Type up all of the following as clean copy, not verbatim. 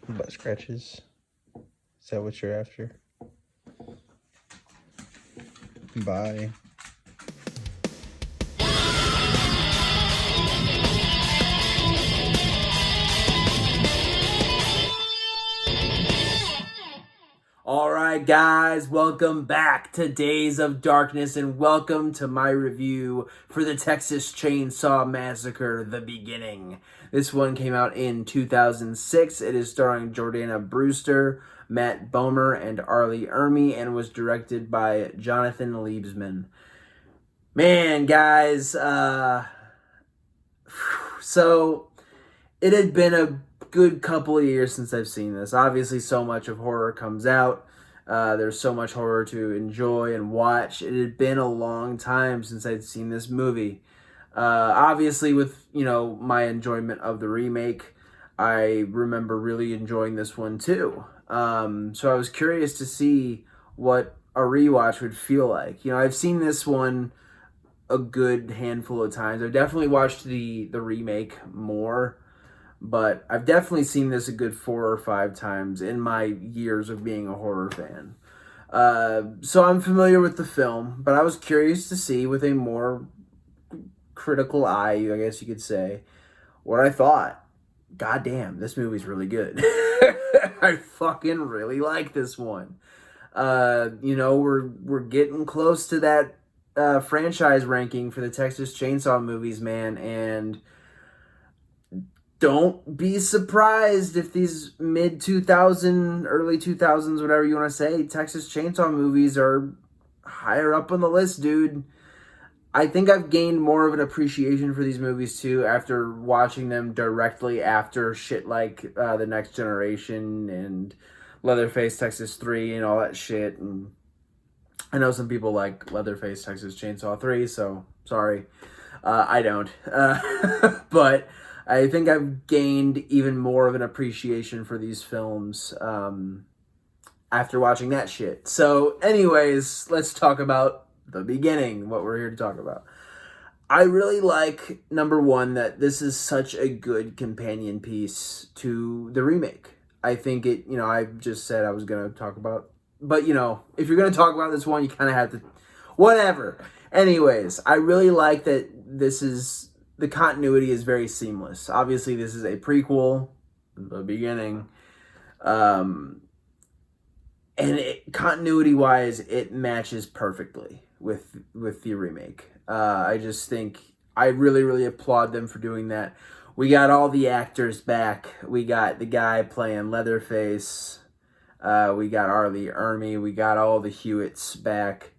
Butt scratches. Is that what you're after? Bye. Alright guys, welcome back to Days of Darkness and welcome to my review for the Texas Chainsaw Massacre, The Beginning. This one came out in 2006. It is starring Jordana Brewster, Matt Bomer, and Arlie Ermey, and was directed by Jonathan Liebsman. Man, guys, so it had been a good couple of years since I've seen this. Obviously, so much of horror comes out. There's so much horror to enjoy and watch. It had been a long time since I'd seen this movie. Obviously, with, my enjoyment of the remake, I remember really enjoying this one too. So I was curious to see what a rewatch would feel like. I've seen this one a good handful of times. I've definitely watched the remake more, but I've definitely seen this a good 4 or 5 times in my years of being a horror fan. So I'm familiar with the film, but I was curious to see with a more critical eye, I guess you could say, what I thought. God damn, this movie's really good. I fucking really like this one. We're getting close to that franchise ranking for the Texas Chainsaw movies, man, and don't be surprised if these mid-2000s, early 2000s, whatever you want to say, Texas Chainsaw movies are higher up on the list, dude. I think I've gained more of an appreciation for these movies, too, after watching them directly after shit like The Next Generation and Leatherface Texas 3 and all that shit. And I know some people like Leatherface Texas Chainsaw 3, so sorry. I don't. But I think I've gained even more of an appreciation for these films after watching that shit. So anyways, let's talk about The Beginning, what we're here to talk about. I really like, number one, that this is such a good companion piece to the remake. I think it, I just said I was going to talk about, but if you're going to talk about this one, you kind of have to, whatever. Anyways, I really like that the continuity is very seamless. Obviously, this is a prequel, The Beginning, and continuity-wise, it matches perfectly with the remake. I just think I really, really applaud them for doing that. We got all the actors back. We got the guy playing Leatherface. We got Arlie Ermey. We got all the Hewitts back.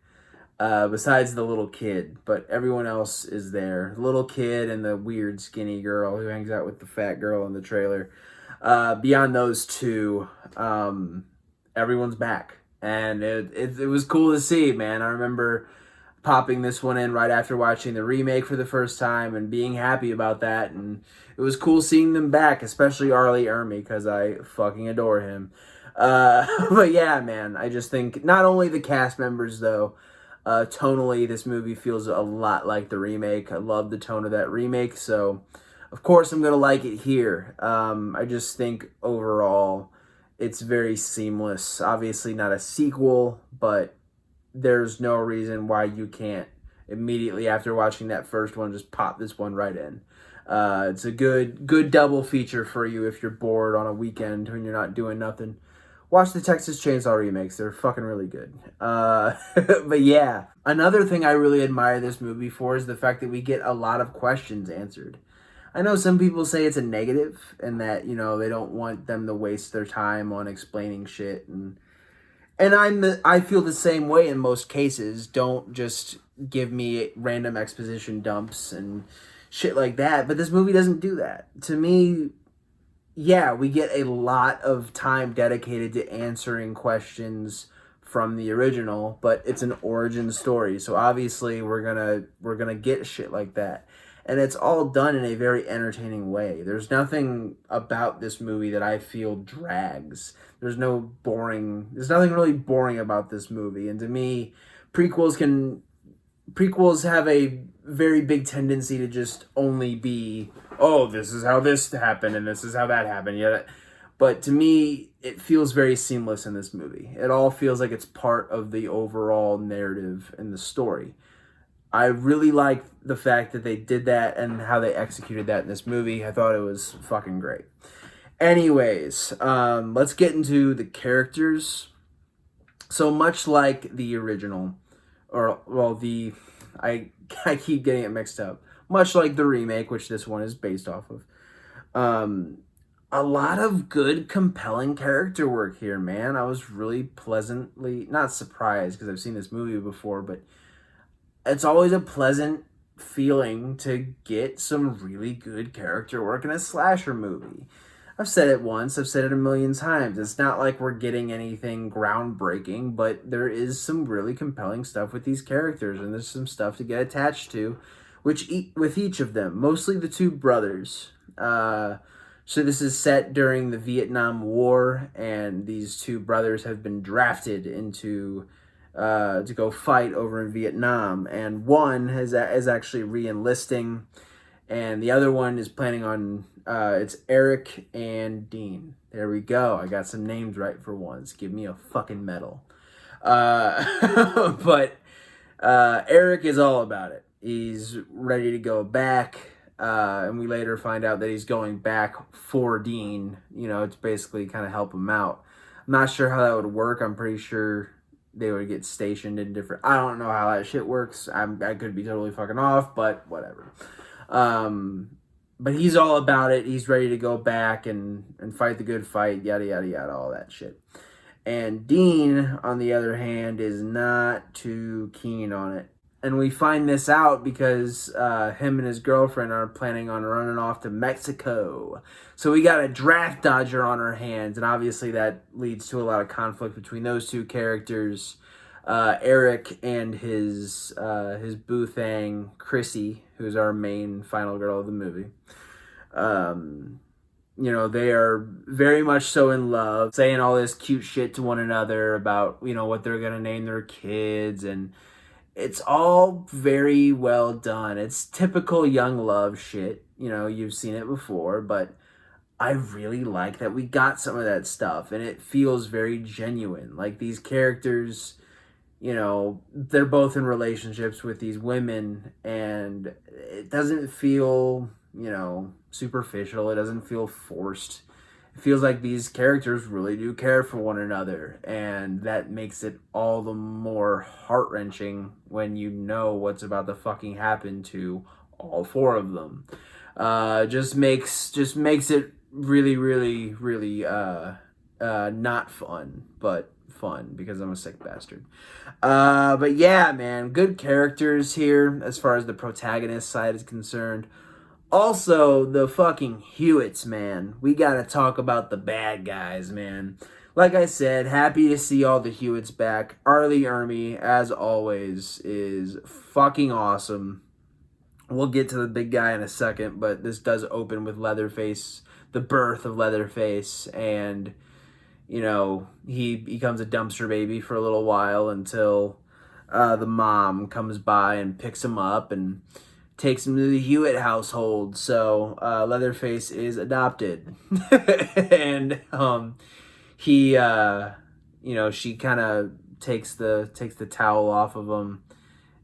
Besides the little kid, but everyone else is there. The little kid and the weird skinny girl who hangs out with the fat girl in the trailer. Beyond those two, everyone's back. And it was cool to see, man. I remember popping this one in right after watching the remake for the first time and being happy about that. And it was cool seeing them back, especially Arlie Ermey, because I fucking adore him. But yeah, man, I just think not only the cast members, though, tonally, this movie feels a lot like the remake. I love the tone of that remake, so of course I'm going to like it here. I just think overall it's very seamless. Obviously not a sequel, but there's no reason why you can't immediately after watching that first one just pop this one right in. It's a good double feature for you if you're bored on a weekend when you're not doing nothing. Watch the Texas Chainsaw remakes. They're fucking really good. But yeah, another thing I really admire this movie for is the fact that we get a lot of questions answered. I know some people say it's a negative and that, they don't want them to waste their time on explaining shit. And I feel the same way in most cases. Don't just give me random exposition dumps and shit like that. But this movie doesn't do that. To me, yeah, we get a lot of time dedicated to answering questions from the original, but it's an origin story. So obviously we're gonna get shit like that. And it's all done in a very entertaining way. There's nothing about this movie that I feel drags. There's nothing really boring about this movie. And to me, prequels can prequels have a very big tendency to just only be, oh, this is how this happened and this is how that happened. Yet, but to me, it feels very seamless in this movie. It all feels like it's part of the overall narrative and the story. I really like the fact that they did that and how they executed that in this movie. I thought it was fucking great. Anyways, let's get into the characters. So much like the original, or well, I I keep getting it mixed up. Much like the remake, which this one is based off of. Um, a lot of good, compelling character work here, man. I was really pleasantly not surprised because I've seen this movie before, but it's always a pleasant feeling to get some really good character work in a slasher movie. I've said it once, I've said it a million times. It's not like we're getting anything groundbreaking, but there is some really compelling stuff with these characters, and there's some stuff to get attached to, with each of them, mostly the two brothers. So this is set during the Vietnam War, and these two brothers have been drafted into to go fight over in Vietnam, and one is actually re-enlisting, and the other one is planning on it's Eric and Dean. There we go. I got some names right for once. Give me a fucking medal. But Eric is all about it. He's ready to go back, and we later find out that he's going back for Dean. You know, it's basically kind of help him out. I'm not sure how that would work. I'm pretty sure they would get stationed in different. I don't know how that shit works. I could be totally fucking off, but whatever. But he's all about it. He's ready to go back and fight the good fight, yada, yada, yada, all that shit. And Dean, on the other hand, is not too keen on it. And we find this out because him and his girlfriend are planning on running off to Mexico. So we got a draft dodger on our hands. And obviously that leads to a lot of conflict between those two characters. Eric and his boo thang, Chrissy, who's our main final girl of the movie. You know, they are very much so in love, saying all this cute shit to one another about, you know, what they're going to name their kids. And it's all very well done. It's typical young love shit. You know, you've seen it before, but I really like that we got some of that stuff. And it feels very genuine. Like these characters, you know, they're both in relationships with these women, and it doesn't feel, you know, superficial. It doesn't feel forced. It feels like these characters really do care for one another, and that makes it all the more heart-wrenching when you know what's about to fucking happen to all four of them. Just makes it really, really, really not fun, but fun because I'm a sick bastard. But yeah, man, good characters here as far as the protagonist side is concerned. Also, the fucking Hewitts, man. We gotta talk about the bad guys, man. Like I said, happy to see all the Hewitts back. Arlie Ermy, as always, is fucking awesome. We'll get to the big guy in a second, but this does open with Leatherface, the birth of Leatherface, and, you know, he becomes a dumpster baby for a little while until the mom comes by and picks him up and takes him to the Hewitt household. So Leatherface is adopted. And he you know, she kind of takes the towel off of him,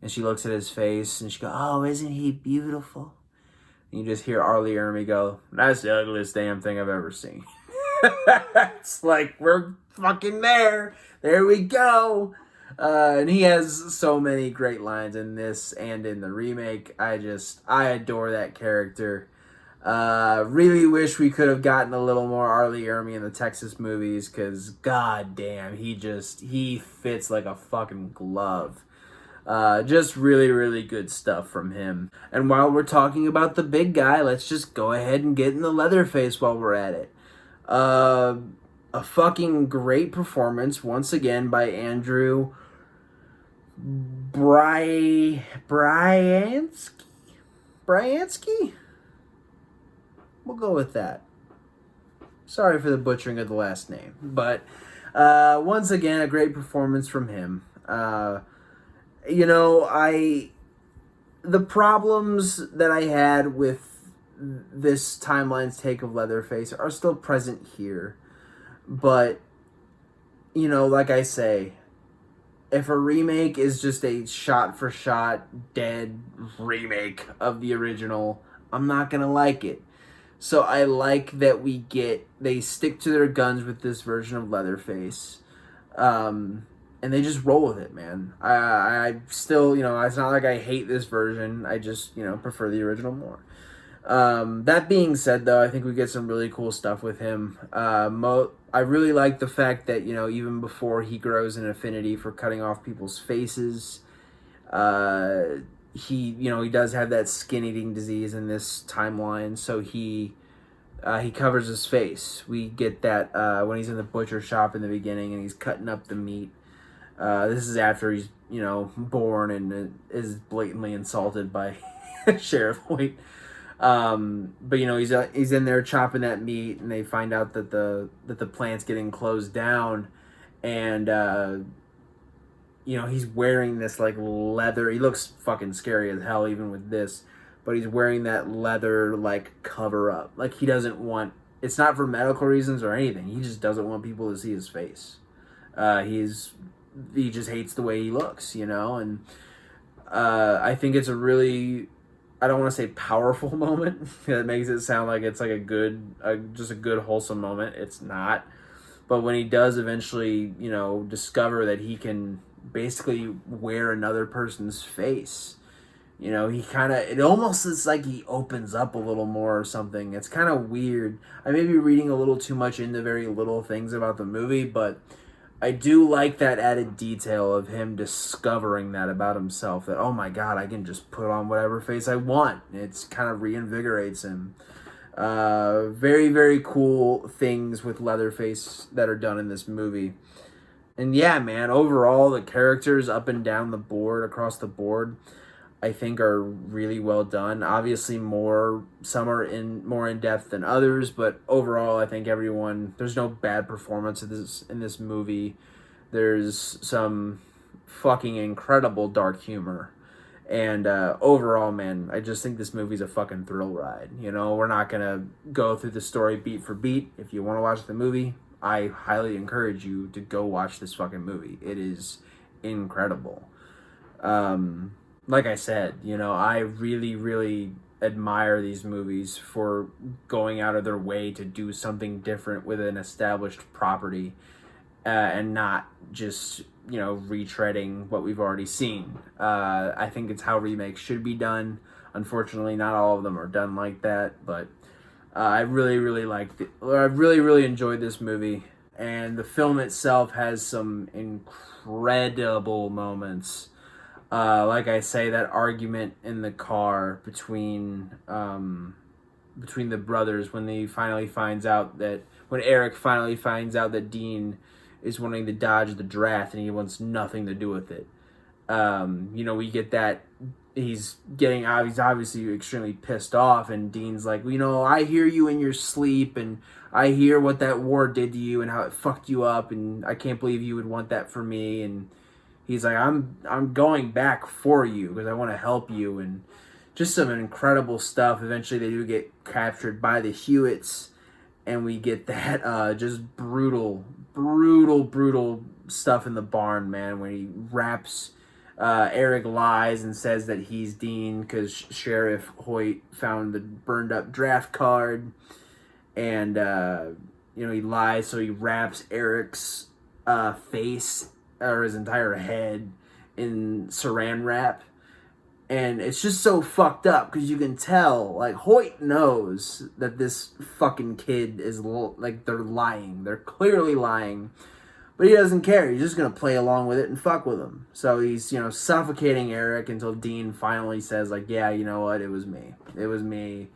and she looks at his face and she goes, "Oh, isn't he beautiful?" And you just hear Arlie Ermy go, "That's the ugliest damn thing I've ever seen." It's like, we're fucking there. There we go. And he has so many great lines in this and in the remake. I adore that character. Really wish we could have gotten a little more Arlie Ermy in the Texas movies, because god damn, he fits like a fucking glove. Just really, really good stuff from him. And while we're talking about the big guy, let's just go ahead and get in the Leatherface while we're at it. A fucking great performance once again by Andrew Bryansky? We'll go with that. Sorry for the butchering of the last name. But once again, a great performance from him. You know, I the problems that I had with this timeline's take of Leatherface are still present here. But, you know, like I say, if a remake is just a shot-for-shot, dead remake of the original, I'm not going to like it. So I like that they stick to their guns with this version of Leatherface. And they just roll with it, man. I still, you know, it's not like I hate this version. I just, you know, prefer the original more. That being said, though, I think we get some really cool stuff with him. I really like the fact that, you know, even before he grows an affinity for cutting off people's faces, he does have that skin eating disease in this timeline, so he covers his face. We get that when he's in the butcher shop in the beginning and he's cutting up the meat. This is after he's, you know, born and is blatantly insulted by Sheriff Hoyt. But you know, he's in there chopping that meat, and they find out that the plant's getting closed down, and you know, he's wearing this like leather. He looks fucking scary as hell even with this, but he's wearing that leather like cover up. Like he doesn't want. It's not for medical reasons or anything. He just doesn't want people to see his face. He just hates the way he looks, you know, and I think it's a really, I don't want to say powerful moment. That makes it sound like it's like just a good wholesome moment. It's not. But when he does eventually, you know, discover that he can basically wear another person's face, you know, it almost is like he opens up a little more or something. It's kind of weird. I may be reading a little too much into very little things about the movie, but I do like that added detail of him discovering that about himself, that, oh my God, I can just put on whatever face I want. It's kind of reinvigorates him. Very, very cool things with Leatherface that are done in this movie. And yeah, man, overall, the characters up and down the board, across the board, I think are really well done. Obviously, some are more in depth than others, but overall, I think there's no bad performance in this movie. There's some fucking incredible dark humor, and overall, man, I just think this movie's a fucking thrill ride. You know, we're not gonna go through the story beat for beat. If you want to watch the movie, I highly encourage you to go watch this fucking movie. It is incredible. Like I said, you know, I really, really admire these movies for going out of their way to do something different with an established property, and not just, you know, retreading what we've already seen. I think it's how remakes should be done. Unfortunately, not all of them are done like that, but I really, really liked it. I really, really enjoyed this movie, and the film itself has some incredible moments. Like I say, that argument in the car between the brothers when Eric finally finds out that Dean is wanting to dodge the draft and he wants nothing to do with it. You know, we get that he's obviously extremely pissed off, and Dean's like, well, you know, I hear you in your sleep, and I hear what that war did to you and how it fucked you up, and I can't believe you would want that for me. And he's like, I'm going back for you because I want to help you, and just some incredible stuff. Eventually, they do get captured by the Hewitts, and we get that just brutal stuff in the barn, man. When he raps, Eric lies and says that he's Dean because Sheriff Hoyt found the burned up draft card, and you know, he lies, so he wraps Eric's face or his entire head in saran wrap, and it's just so fucked up because you can tell, like, Hoyt knows that this fucking kid is like, they're lying, they're clearly lying, but he doesn't care. He's just gonna play along with it and fuck with him. So he's, you know, suffocating Eric until Dean finally says, like, yeah, you know what, it was me.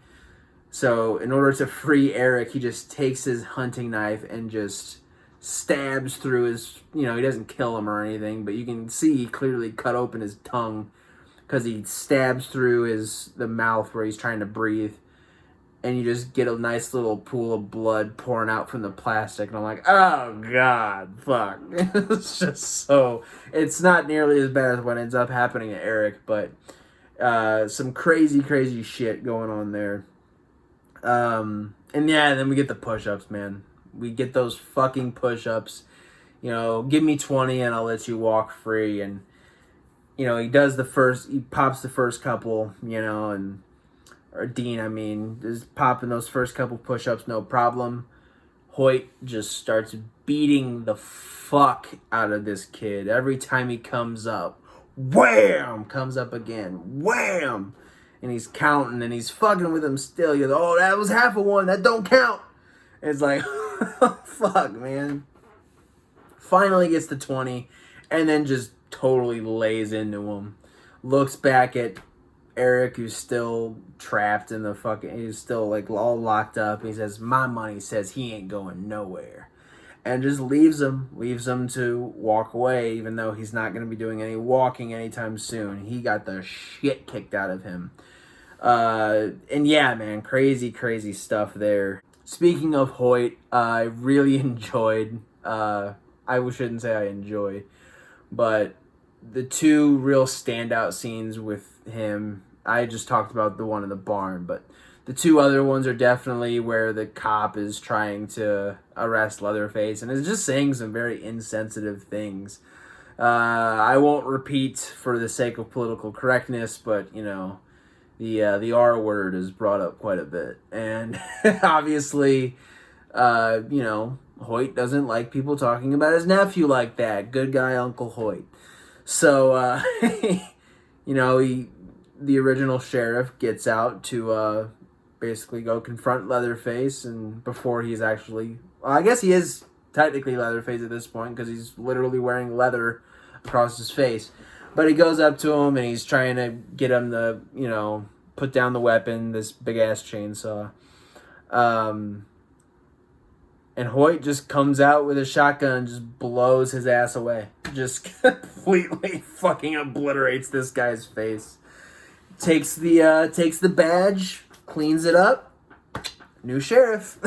So in order to free Eric, he just takes his hunting knife and just stabs through his, you know, he doesn't kill him or anything, but you can see he clearly cut open his tongue because he stabs through the mouth where he's trying to breathe, and you just get a nice little pool of blood pouring out from the plastic, and I'm like, oh God, fuck. It's just so, it's not nearly as bad as what ends up happening to Eric, but Some crazy shit going on there. And yeah, then we get the push-ups, man. We get those fucking push-ups. You know, give me 20 and I'll let you walk free. And, you know, he pops the first couple, you know, or Dean, I mean, is popping those first couple push-ups, no problem. Hoyt just starts beating the fuck out of this kid. Every time he comes up, wham! Comes up again, wham! And he's counting and he's fucking with him still. He goes, oh, that was half of one. That don't count. It's like, fuck, man. Finally gets to 20 and then just totally lays into him. Looks back at Eric, who's still trapped in the fucking... He's still, like, all locked up. He says, my money says he ain't going nowhere. And just leaves him to walk away, even though he's not going to be doing any walking anytime soon. He got the shit kicked out of him. And yeah, man, crazy stuff there. Speaking of Hoyt, I really enjoyed... I shouldn't say I enjoy, but the two real standout scenes with him, I just talked about the one in the barn, but the two other ones are definitely where the cop is trying to arrest Leatherface and is just saying some very insensitive things. I won't repeat for the sake of political correctness, but, you know, the R word is brought up quite a bit. And obviously, you know, Hoyt doesn't like people talking about his nephew like that. Good guy, Uncle Hoyt. So, you know, the original sheriff gets out to basically go confront Leatherface, and before he's actually... Well, I guess he is technically Leatherface at this point, because he's literally wearing leather across his face. But he goes up to him, and he's trying to get him to, you know, put down the weapon, this big-ass chainsaw. And Hoyt just comes out with a shotgun and just blows his ass away. Just completely fucking obliterates this guy's face. Takes the badge, cleans it up. New sheriff.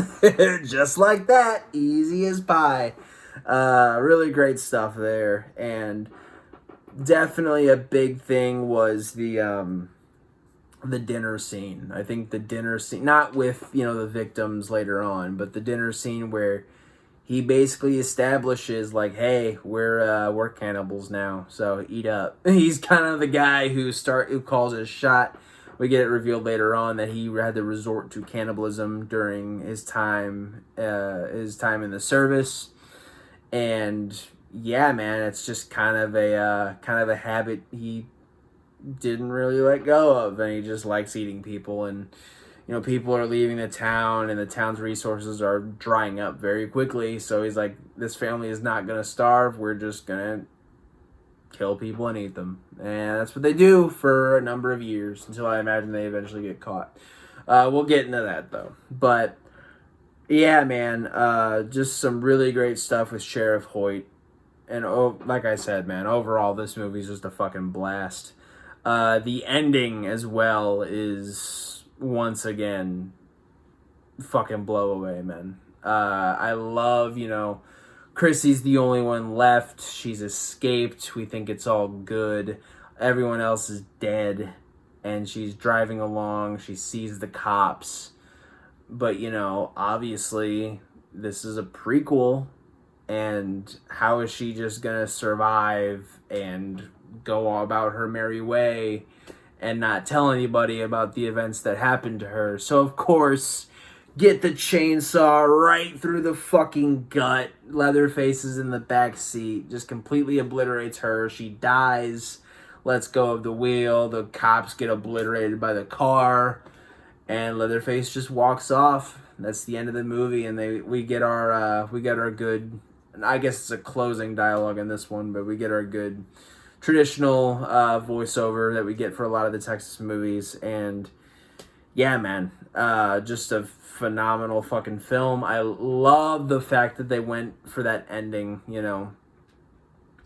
Just like that. Easy as pie. Really great stuff there. And definitely a big thing was the dinner scene. I think the dinner scene, not with, you know, the victims later on, but the dinner scene where he basically establishes, like, hey, we're cannibals now, so eat up. He's kind of the guy who calls his shot. We get it revealed later on that he had to resort to cannibalism during his time in the service. And yeah, man, it's just kind of a habit he didn't really let go of, and he just likes eating people. And, you know, people are leaving the town and the town's resources are drying up very quickly, so he's like, this family is not gonna starve, we're just gonna kill people and eat them. And that's what they do for a number of years, until I imagine they eventually get caught. We'll get into that though. But yeah, man, just some really great stuff with Sheriff Hoyt. And like I said, man, overall this movie's just a fucking blast. The ending as well is, once again, fucking blow away, man. I love, you know, Chrissy's the only one left. She's escaped. We think it's all good. Everyone else is dead. And she's driving along. She sees the cops. But, you know, obviously, this is a prequel. And how is she just gonna survive and go about her merry way and not tell anybody about the events that happened to her? So, of course, get the chainsaw right through the fucking gut. Leatherface is in the back seat. Just completely obliterates her. She dies. Lets go of the wheel. The cops get obliterated by the car. And Leatherface just walks off. That's the end of the movie. And we get our good... I guess it's a closing dialogue in this one, but we get our good traditional voiceover that we get for a lot of the Texas movies. And yeah, man, just a phenomenal fucking film. I love the fact that they went for that ending. You know,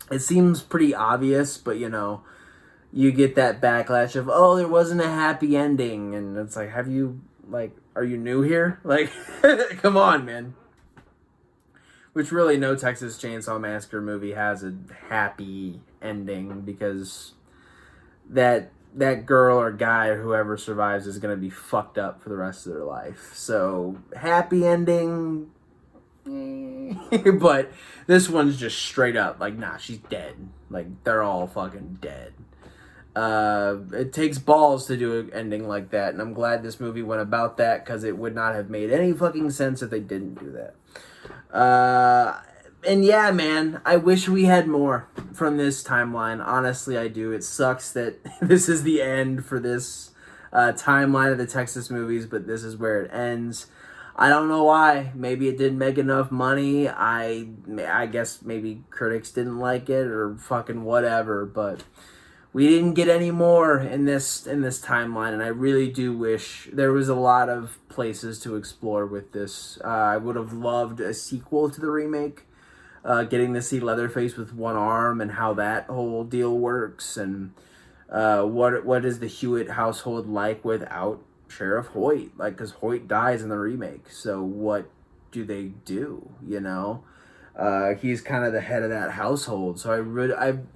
it seems pretty obvious, but you know, you get that backlash of, oh, there wasn't a happy ending, and it's like, are you new here? Like, come on, man. Which really no Texas Chainsaw Massacre movie has a happy ending, because that that girl or guy or whoever survives is gonna be fucked up for the rest of their life. So happy ending, but this one's just straight up like, nah, she's dead. Like they're all fucking dead. It takes balls to do an ending like that, and I'm glad this movie went about that, because it would not have made any fucking sense if they didn't do that. And yeah, man, I wish we had more from this timeline. Honestly, I do. It sucks that this is the end for this timeline of the Texas movies, but this is where it ends. I don't know why. Maybe it didn't make enough money. I guess maybe critics didn't like it or fucking whatever, but we didn't get any more in this timeline, and I really do wish there was a lot of places to explore with this. I would have loved a sequel to the remake, getting to see Leatherface with one arm and how that whole deal works, and what is the Hewitt household like without Sheriff Hoyt? Like, because Hoyt dies in the remake, so what do they do? You know. He's kind of the head of that household, so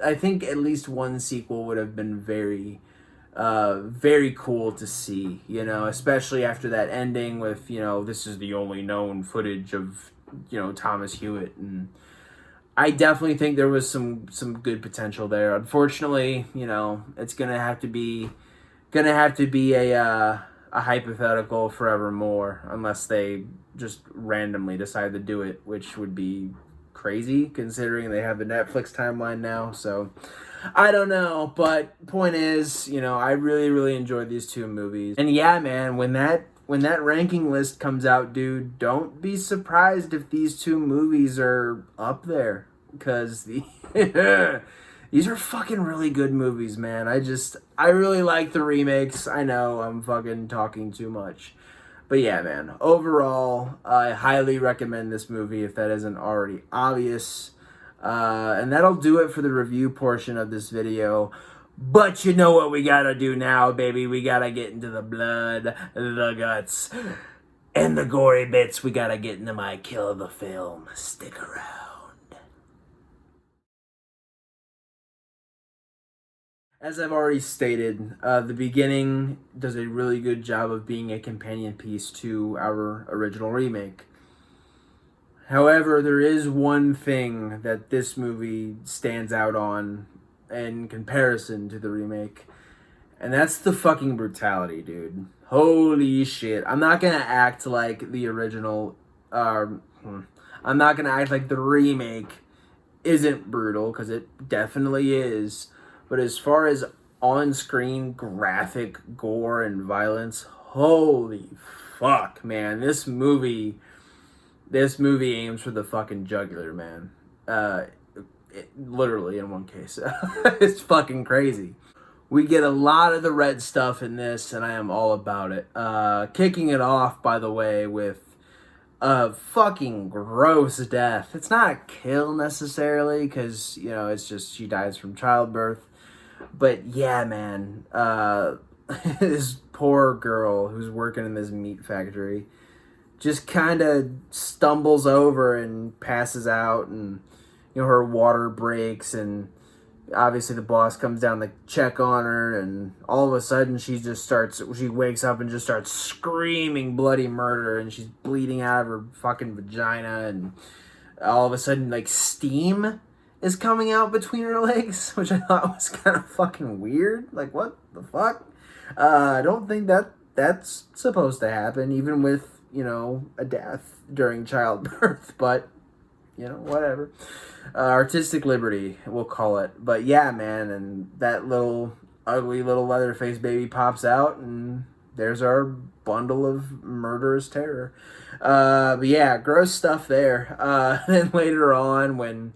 I think at least one sequel would have been very, very cool to see. You know, especially after that ending with, you know, this is the only known footage of, you know, Thomas Hewitt, and I definitely think there was some good potential there. Unfortunately, you know, it's gonna have to be a hypothetical forevermore, unless they just randomly decide to do it, which would be crazy considering they have the Netflix timeline now. So I don't know, but point is, you know, I really enjoyed these two movies. And yeah, man, when that ranking list comes out, dude, don't be surprised if these two movies are up there, because these are fucking really good movies, man. I really like the remakes. I know I'm fucking talking too much. But yeah, man, overall, I highly recommend this movie if that isn't already obvious. And that'll do it for the review portion of this video. But you know what we gotta do now, baby? We gotta get into the blood, the guts, and the gory bits. We gotta get into my kill of the film. Stick around. As I've already stated, the beginning does a really good job of being a companion piece to our original remake. However, there is one thing that this movie stands out on in comparison to the remake, and that's the fucking brutality, dude. Holy shit. I'm not gonna act like the original, I'm not gonna act like the remake isn't brutal, because it definitely is. But as far as on-screen graphic gore and violence, holy fuck, man. This movie aims for the fucking jugular, man. Literally in one case. It's fucking crazy. We get a lot of the red stuff in this, and I am all about it. Kicking it off, by the way, with a fucking gross death. It's not a kill necessarily, because, you know, it's just she dies from childbirth. But yeah, man, this poor girl who's working in this meat factory just kind of stumbles over and passes out, and, you know, her water breaks, and obviously the boss comes down to check on her, and all of a sudden she wakes up and just starts screaming bloody murder, and she's bleeding out of her fucking vagina, and all of a sudden, like, steam is coming out between her legs, which I thought was kind of fucking weird. Like, what the fuck? I don't think that's supposed to happen, even with, you know, a death during childbirth, but, you know, whatever. Artistic liberty, we'll call it. But yeah, man, and that little ugly little Leatherface baby pops out, and there's our bundle of murderous terror. But yeah, gross stuff there. Then later on, when,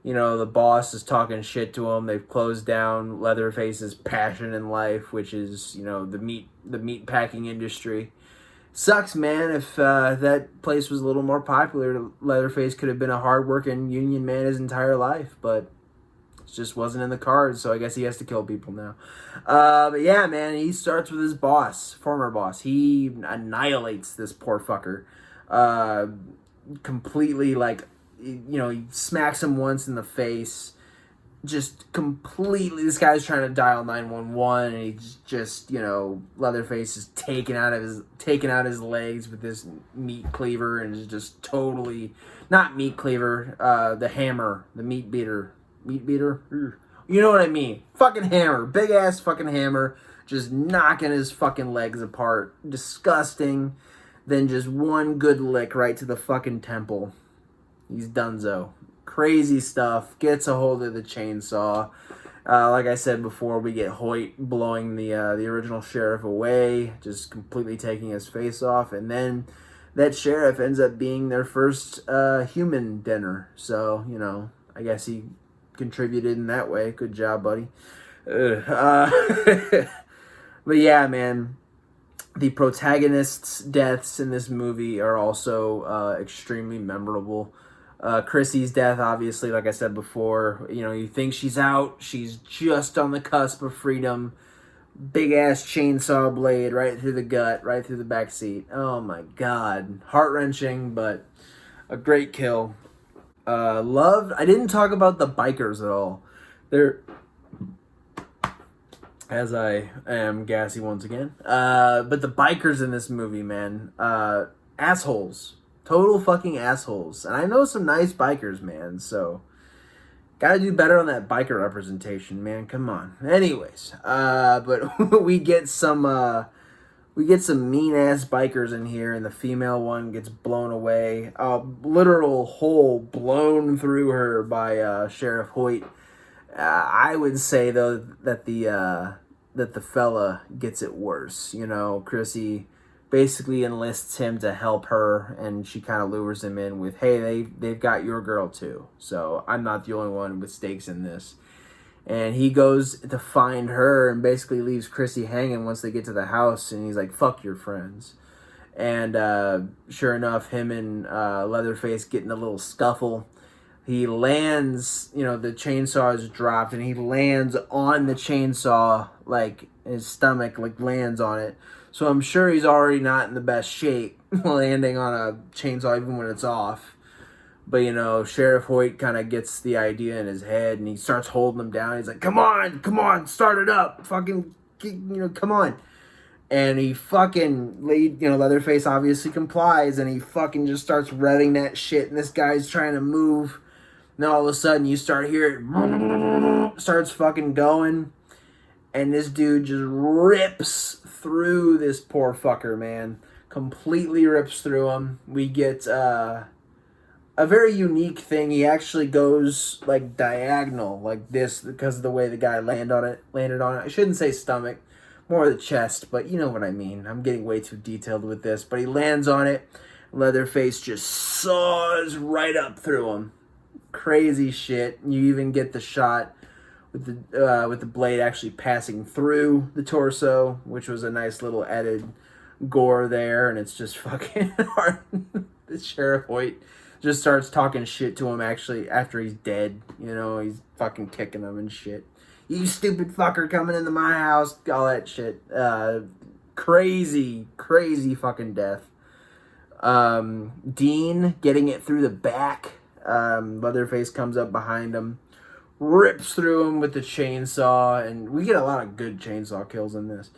you know, the boss is talking shit to him, they've closed down Leatherface's passion in life, which is, you know, the meat packing industry. Sucks, man. If that place was a little more popular, Leatherface could have been a hard-working union man his entire life, but it just wasn't in the cards, so I guess he has to kill people now. But yeah, man, he starts with his boss, former boss. He annihilates this poor fucker. Completely, like, you know, he smacks him once in the face, just completely, this guy's trying to dial 911, and he's just, Leatherface is taking out his legs with this meat cleaver, and is just totally, not meat cleaver, the hammer, the meat beater, you know what I mean, fucking hammer, big ass fucking hammer, just knocking his fucking legs apart, disgusting. Then just one good lick right to the fucking temple. He's donezo. Crazy stuff. Gets a hold of the chainsaw. Like I said before, we get Hoyt blowing the original sheriff away, just completely taking his face off, and then that sheriff ends up being their first human dinner. So, I guess he contributed in that way. Good job, buddy. But yeah, man. The protagonists' deaths in this movie are also extremely memorable. Chrissy's death, obviously, like I said before, you think she's out. She's just on the cusp of freedom. Big-ass chainsaw blade right through the gut, right through the back seat. Oh, my God. Heart-wrenching, but a great kill. I didn't talk about the bikers at all. They're... As I am gassy once again. But the bikers in this movie, man, assholes. Total fucking assholes. And I know some nice bikers, man, so gotta do better on that biker representation, man. Come on. Anyways, but we get some mean ass bikers in here, and the female one gets blown away. A literal hole blown through her by Sheriff Hoyt. I would say though that the fella gets it worse. Chrissy basically enlists him to help her, and she kind of lures him in with, "Hey, they've got your girl too, so I'm not the only one with stakes in this." And he goes to find her and basically leaves Chrissy hanging once they get to the house, and he's like, "Fuck your friends." And sure enough, him and Leatherface get in a little scuffle. He lands, the chainsaw is dropped, and he lands on the chainsaw, like, his stomach, like, lands on it. So I'm sure he's already not in the best shape, landing on a chainsaw even when it's off. But, Sheriff Hoyt kind of gets the idea in his head, and he starts holding him down. He's like, come on, start it up. Fucking, come on. And he fucking, Leatherface obviously complies, and he fucking just starts revving that shit, and this guy's trying to move. Then all of a sudden you start hearing starts fucking going, and this dude just rips through this poor fucker, man. Completely rips through him. We get a very unique thing. He actually goes like diagonal, like this, because of the way the guy landed on it. I shouldn't say stomach, more the chest, but you know what I mean. I'm getting way too detailed with this, but he lands on it. Leatherface just saws right up through him. Crazy shit. You even get the shot with the blade actually passing through the torso, which was a nice little added gore there, and it's just fucking hard. The Sheriff Hoyt just starts talking shit to him actually after he's dead. He's fucking kicking him and shit. You stupid fucker coming into my house, all that shit. Crazy fucking death. Dean getting it through the back. Leatherface comes up behind him, rips through him with the chainsaw, and we get a lot of good chainsaw kills in this.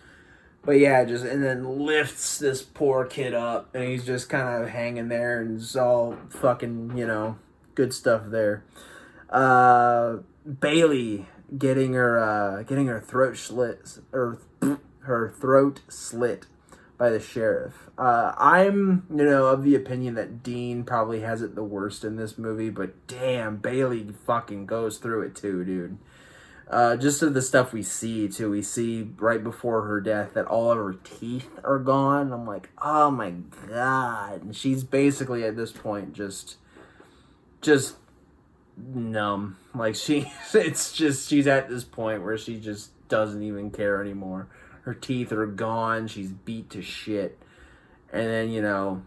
But yeah, and then lifts this poor kid up, and he's just kind of hanging there, and it's all fucking, good stuff there. Bailey getting her throat slit, or her throat slit by the sheriff. I'm, of the opinion that Dean probably has it the worst in this movie, but damn, Bailey fucking goes through it too, dude. Just of the stuff we see, too. We see right before her death that all of her teeth are gone. I'm like, oh my God. And she's basically, at this point, just numb. Like, she's at this point where she just doesn't even care anymore. Her teeth are gone. She's beat to shit. And then,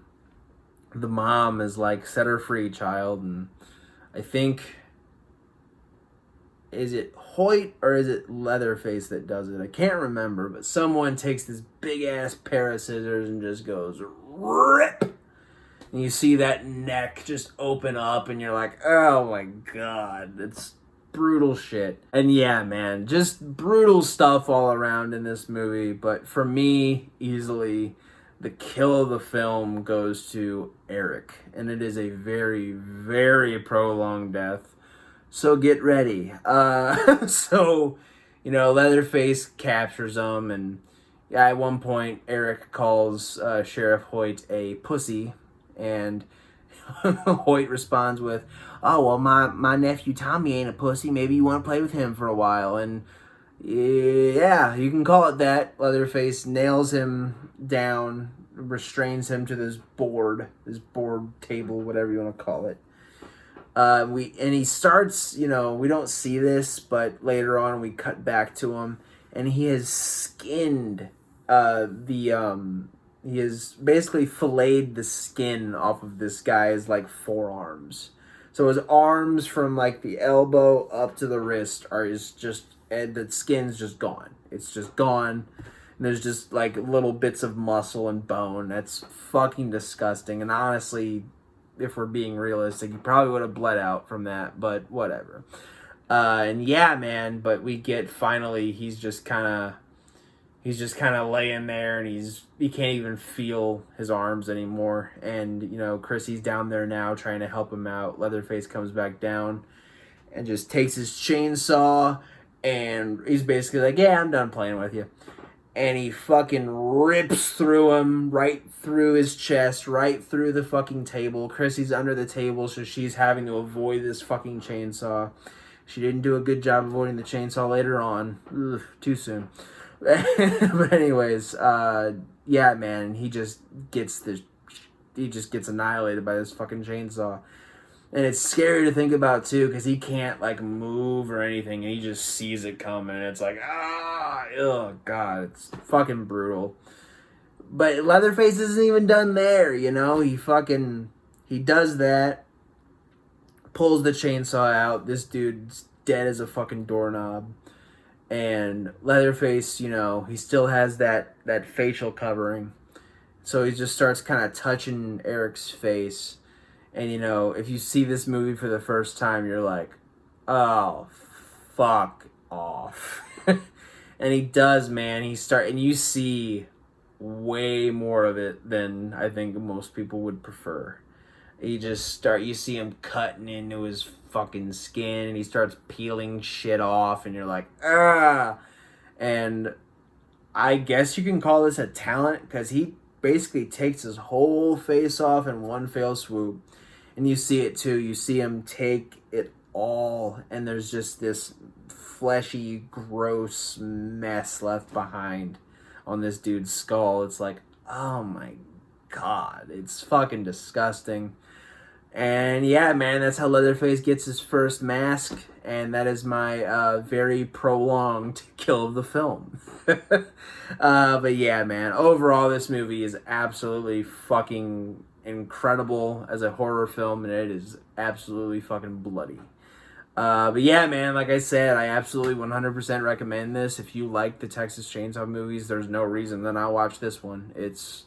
the mom is like, set her free, child. And I think, is it Hoyt or is it Leatherface that does it? I can't remember, but someone takes this big ass pair of scissors and just goes rip. And you see that neck just open up, and you're like, oh my God, it's brutal shit. And yeah, man, just brutal stuff all around in this movie. But for me, easily, the kill of the film goes to Eric. And it is a very, very prolonged death. So get ready. So, Leatherface captures him. And yeah, at one point, Eric calls Sheriff Hoyt a pussy. And Hoyt responds with, "Oh, well, my nephew Tommy ain't a pussy. Maybe you want to play with him for a while." And yeah, you can call it that. Leatherface nails him down, restrains him to this board table, whatever you want to call it. He starts, we don't see this, but later on we cut back to him, and he has skinned he has basically filleted the skin off of this guy's forearms. So his arms from the elbow up to the wrist and the skin's just gone. It's just gone. And there's just little bits of muscle and bone. That's fucking disgusting. And honestly, if we're being realistic, he probably would have bled out from that, but whatever. And yeah, man, but we get finally, he's just kind of laying there, and he can't even feel his arms anymore. And Chrissy's down there now trying to help him out. Leatherface comes back down and just takes his chainsaw, and he's basically like, "Yeah, I'm done playing with you." And he fucking rips through him, right through his chest, right through the fucking table. Chrissy's under the table, so she's having to avoid this fucking chainsaw. She didn't do a good job avoiding the chainsaw later on. Ugh, too soon. But anyways, yeah, man, he just gets annihilated by this fucking chainsaw. And it's scary to think about, too, because he can't, move or anything, and he just sees it coming, and it's oh, God, it's fucking brutal. But Leatherface isn't even done there, he does that, pulls the chainsaw out, this dude's dead as a fucking doorknob. And Leatherface, he still has that facial covering. So he just starts kind of touching Eric's face. And, if you see this movie for the first time, you're like, oh, fuck off. And he does, man. And you see way more of it than I think most people would prefer. You see him cutting into his fucking skin, and he starts peeling shit off, and you're like, ah. And I guess you can call this a talent, because he basically takes his whole face off in one fell swoop. And you see it too. You see him take it all, and there's just this fleshy, gross mess left behind on this dude's skull. It's like, oh my God, it's fucking disgusting. And yeah, man, that's how Leatherface gets his first mask, and that is my very prolonged kill of the film. But yeah, man, overall, this movie is absolutely fucking incredible as a horror film, and it is absolutely fucking bloody. But yeah, man, like I said, I absolutely 100% recommend this. If you like the Texas Chainsaw movies, there's no reason to not watch this one. It's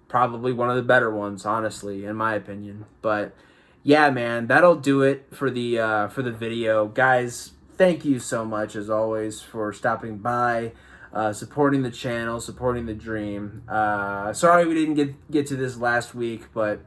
probably one of the better ones, honestly, in my opinion. But yeah, man, that'll do it for the video. Guys, thank you so much, as always, for stopping by, supporting the channel, supporting the dream. Sorry we didn't get to this last week, but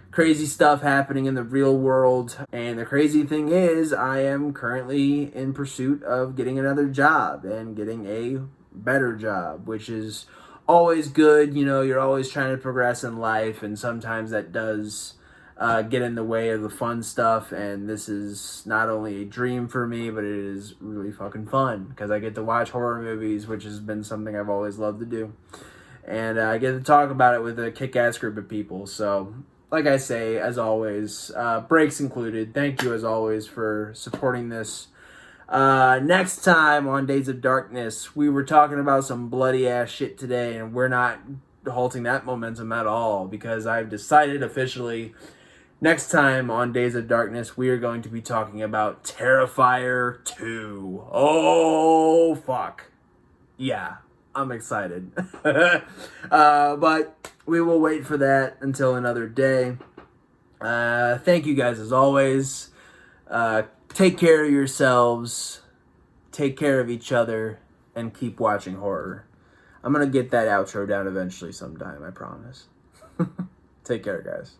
crazy stuff happening in the real world. And the crazy thing is, I am currently in pursuit of getting another job and getting a better job, which is always good. You're always trying to progress in life, and sometimes that does get in the way of the fun stuff. And this is not only a dream for me, but it is really fucking fun, because I get to watch horror movies, which has been something I've always loved to do. And I get to talk about it with a kick-ass group of people. So, like I say, as always, breaks included, thank you as always for supporting this. Next time on Days of Darkness, we were talking about some bloody ass shit today, and we're not halting that momentum at all, because I've decided officially next time on Days of Darkness, we are going to be talking about Terrifier 2. Oh, fuck. Yeah, I'm excited. But we will wait for that until another day. Thank you guys as always. take care of yourselves, take care of each other, and keep watching horror. I'm going to get that outro down eventually sometime, I promise. Take care, guys.